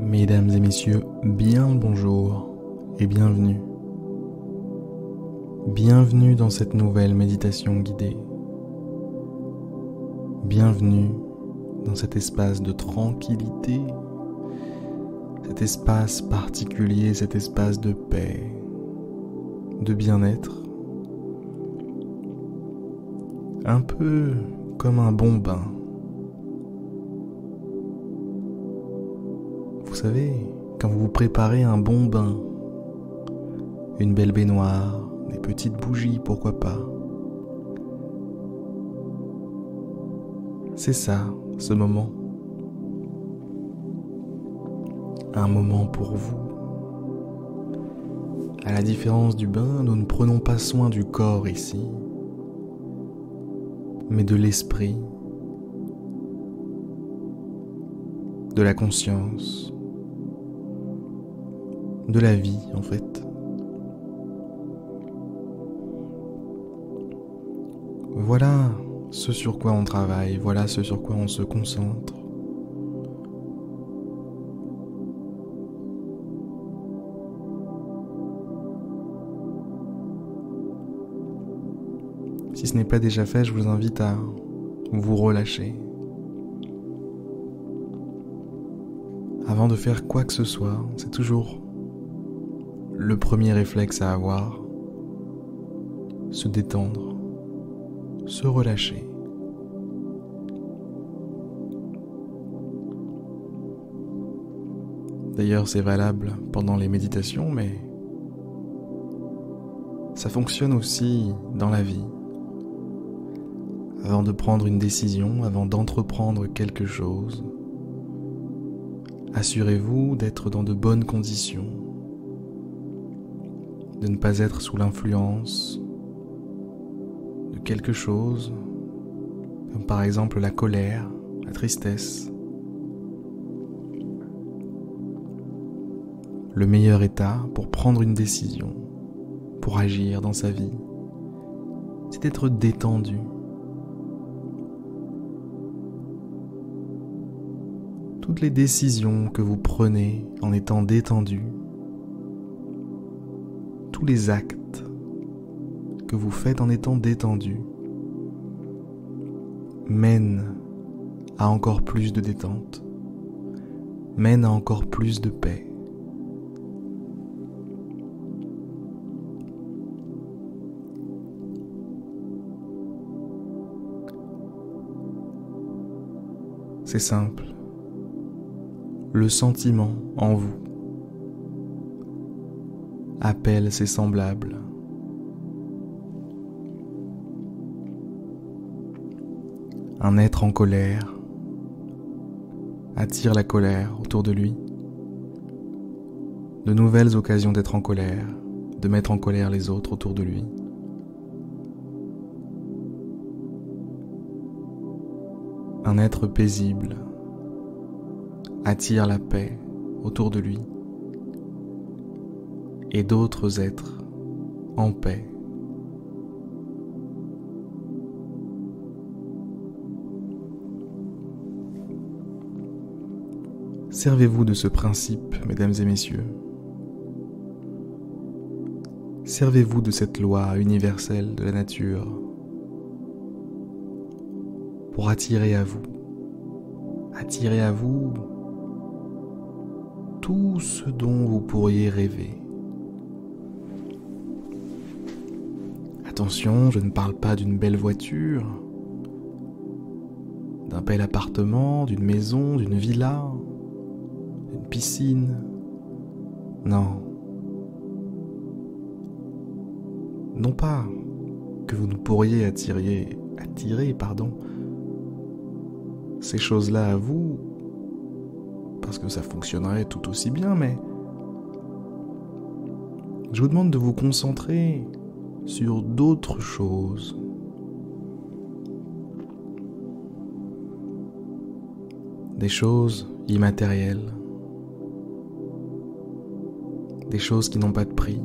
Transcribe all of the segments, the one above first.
Mesdames et messieurs, bien le bonjour et bienvenue. Bienvenue dans cette nouvelle méditation guidée. Bienvenue dans cet espace de tranquillité, cet espace particulier, cet espace de paix, de bien-être. Un peu comme un bon bain. Vous savez, quand vous préparez un bon bain, une belle baignoire, des petites bougies, pourquoi pas. C'est ça, ce moment. Un moment pour vous. À la différence du bain, nous ne prenons pas soin du corps ici, mais de l'esprit, de la conscience, de la vie en fait. Voilà ce sur quoi on travaille, voilà ce sur quoi on se concentre. Si ce n'est pas déjà fait, je vous invite à vous relâcher. Avant de faire quoi que ce soit, c'est toujours le premier réflexe à avoir, se détendre, se relâcher. D'ailleurs, c'est valable pendant les méditations, mais ça fonctionne aussi dans la vie. Avant de prendre une décision, avant d'entreprendre quelque chose, assurez-vous d'être dans de bonnes conditions, de ne pas être sous l'influence de quelque chose, comme par exemple la colère, la tristesse. Le meilleur état pour prendre une décision, pour agir dans sa vie, c'est d'être détendu. Toutes les décisions que vous prenez en étant détendu, tous les actes que vous faites en étant détendu, mènent à encore plus de détente, mènent à encore plus de paix. C'est simple. Le sentiment en vous appelle ses semblables. Un être en colère attire la colère autour de lui. De nouvelles occasions d'être en colère, de mettre en colère les autres autour de lui. Un être paisible attire la paix autour de lui et d'autres êtres en paix. Servez-vous de ce principe, mesdames et messieurs. Servez-vous de cette loi universelle de la nature pour attirer à vous tout ce dont vous pourriez rêver. Attention, je ne parle pas d'une belle voiture, d'un bel appartement, d'une maison, d'une villa, d'une piscine. Non. Non pas que vous ne pourriez attirer, ces choses-là à vous, parce que ça fonctionnerait tout aussi bien, mais je vous demande de vous concentrer sur d'autres choses. Des choses immatérielles, des choses qui n'ont pas de prix.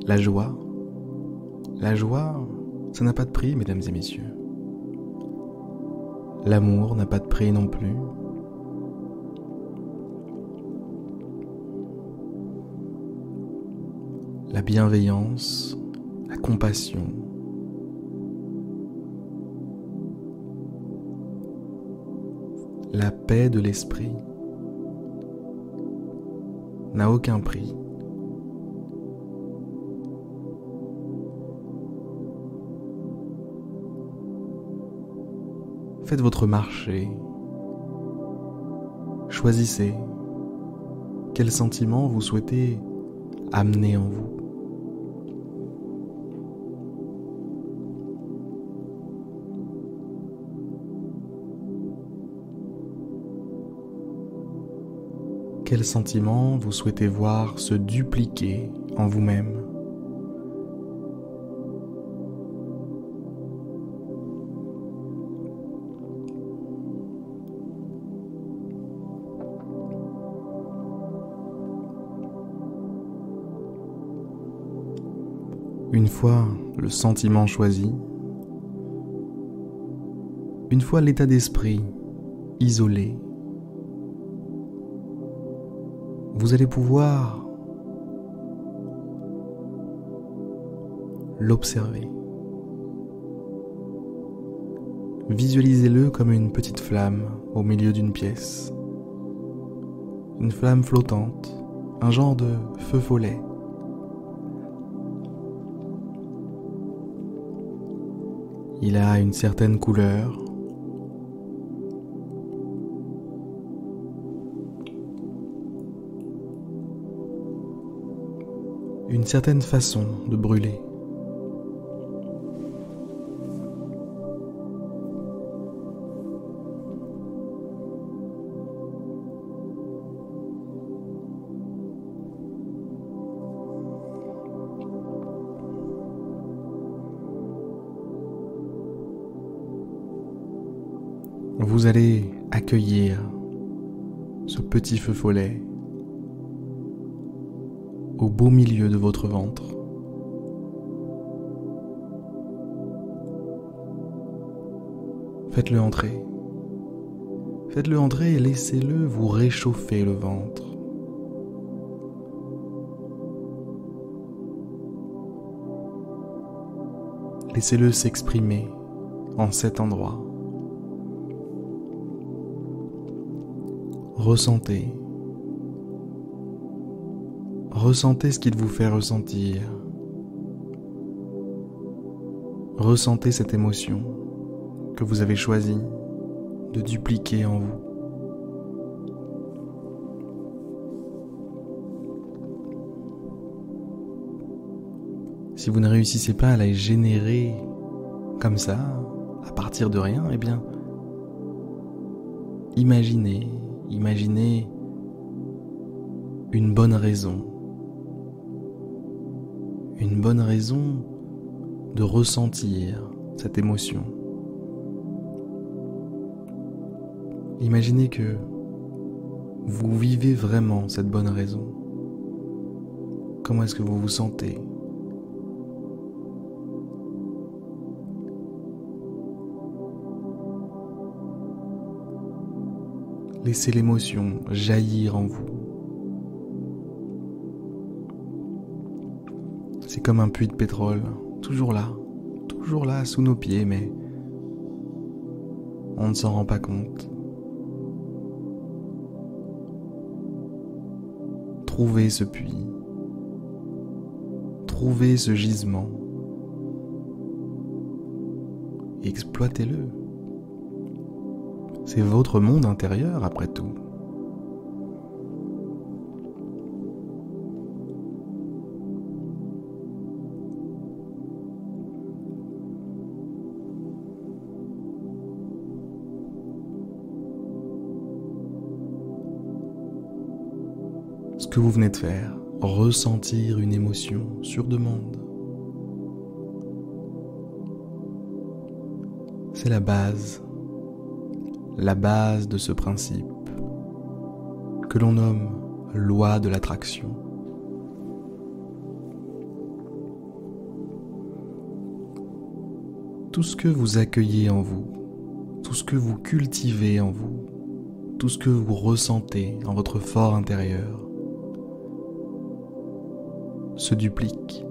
La joie, ça n'a pas de prix, mesdames et messieurs. L'amour n'a pas de prix non plus. La bienveillance, la compassion, la paix de l'esprit n'a aucun prix. Faites votre marché. Choisissez quel sentiment vous souhaitez amener en vous. Quel sentiment vous souhaitez voir se dupliquer en vous-même? Une fois le sentiment choisi, une fois l'état d'esprit isolé, vous allez pouvoir l'observer. Visualisez-le comme une petite flamme au milieu d'une pièce. Une flamme flottante, un genre de feu follet. Il a une certaine couleur. Une certaine façon de brûler. Vous allez accueillir ce petit feu follet au beau milieu de votre ventre. Faites-le entrer. Faites-le entrer et laissez-le vous réchauffer le ventre. Laissez-le s'exprimer en cet endroit. Ressentez. Ressentez ce qu'il vous fait ressentir. Ressentez cette émotion que vous avez choisi de dupliquer en vous. Si vous ne réussissez pas à la générer comme ça, à partir de rien, eh bien, imaginez une bonne raison de ressentir cette émotion. Imaginez que vous vivez vraiment cette bonne raison. Comment est-ce que vous vous sentez ? Laissez l'émotion jaillir en vous. C'est comme un puits de pétrole, toujours là sous nos pieds, mais on ne s'en rend pas compte. Trouvez ce puits, trouvez ce gisement, et exploitez-le. C'est votre monde intérieur, après tout. Ce que vous venez de faire, ressentir une émotion sur demande, c'est la base de ce principe que l'on nomme loi de l'attraction. Tout ce que vous accueillez en vous, tout ce que vous cultivez en vous, tout ce que vous ressentez en votre fort intérieur se duplique.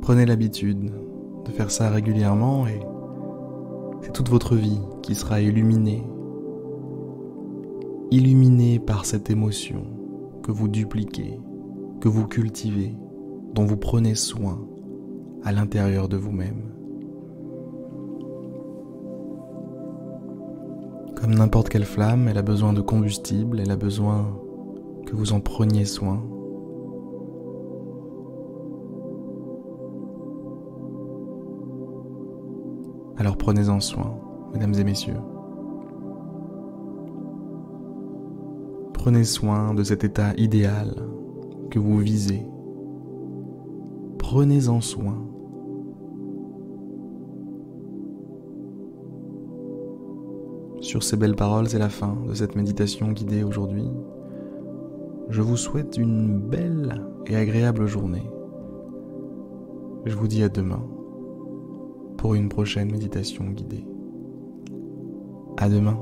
Prenez l'habitude de faire ça régulièrement et c'est toute votre vie qui sera illuminée par cette émotion que vous dupliquez, que vous cultivez, dont vous prenez soin à l'intérieur de vous-même. Comme n'importe quelle flamme, elle a besoin de combustible, elle a besoin que vous en preniez soin. Alors prenez-en soin, mesdames et messieurs. Prenez soin de cet état idéal que vous visez. Prenez-en soin. Sur ces belles paroles, c'est la fin de cette méditation guidée aujourd'hui. Je vous souhaite une belle et agréable journée. Je vous dis à demain pour une prochaine méditation guidée. À demain.